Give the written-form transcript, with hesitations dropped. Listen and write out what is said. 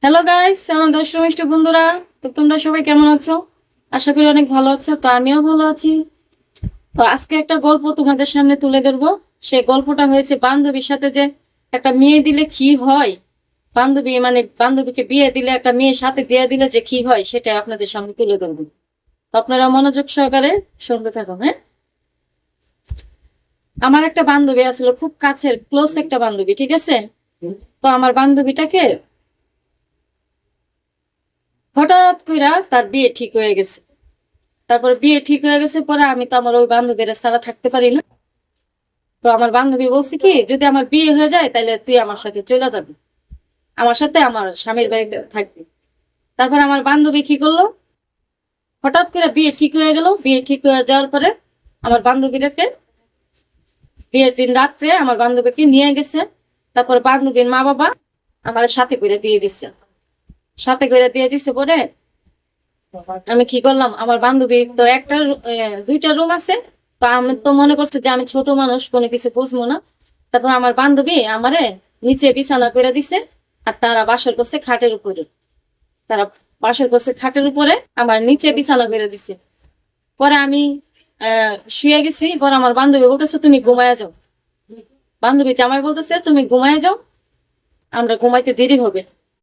Hello guys, আমার দোস্ত মিষ্টি বন্ধুরা। তো তোমরা সবাই কেমন আছো? আশা করি অনেক ভালো আছো। তো আমিও ভালো আছি। তো আজকে একটা গল্প তোমাদের সামনে তুলে ধরবো। সেই গল্পটা হয়েছে বান্ধবীর সাথে যে একটা মেয়ে দিলে কি হয়, বান্ধবীকে বিয়ে দিলে, একটা মেয়ের সাথে দিয়ে দিলে যে কি হয়, সেটা আপনাদের সামনে তুলে ধরবো। তো আপনারা মনোযোগ সহকারে শুনতে থাকো। হ্যাঁ, আমার একটা বান্ধবী আসলে খুব কাছের ক্লোজ একটা বান্ধবী, ঠিক আছে? তো আমার বান্ধবীটাকে হঠাৎ কইরা তার বিয়ে ঠিক হয়ে গেছে। তারপর বিয়ে ঠিক হয়ে গেছে পরে আমি তো আমার ওই বান্ধবীরা ছাড়া থাকতে পারি না। তো আমার বান্ধবী বলছে কি, যদি আমার বিয়ে হয়ে যায় তাহলে তুই আমার সাথে চলে যাবি, আমার সাথে আমার স্বামীর বাড়িতে থাকবি। তারপর আমার বান্ধবী কি করলো, হঠাৎ করে বিয়ে ঠিক হয়ে গেল। বিয়ে ঠিক হয়ে যাওয়ার পরে আমার বান্ধবীটাকে বিয়ের দিন রাত্রে আমার বান্ধবীকে নিয়ে গেছে। তারপর বান্ধবীর মা বাবা আমার সাথে করে দিয়ে দিচ্ছে। সাথে করে দিয়ে দিচ্ছে পরে আমি কি করলাম, আমার বান্ধবী তো দুইটা রুম আছে। তো আমি তো মনে করছি যে আমি ছোট মানুষ, কোনো কিছু বুঝবো না। তারপর আমার বান্ধবী আমারে নিচে বিছানা করে দিছে, আর তারা বাসর করছে খাটের উপরে। তারা বাসর করছে খাটের উপরে, আমার নিচে বিছানা করে দিছে। পরে আমি শুয়ে গেছি। পরে আমার বান্ধবী বলতেছে তুমি ঘুমায়া যাও। বান্ধবী জামাই বলতেছে তুমি ঘুমায়া যাও, আমরা ঘুমাইতে দেরি হবে।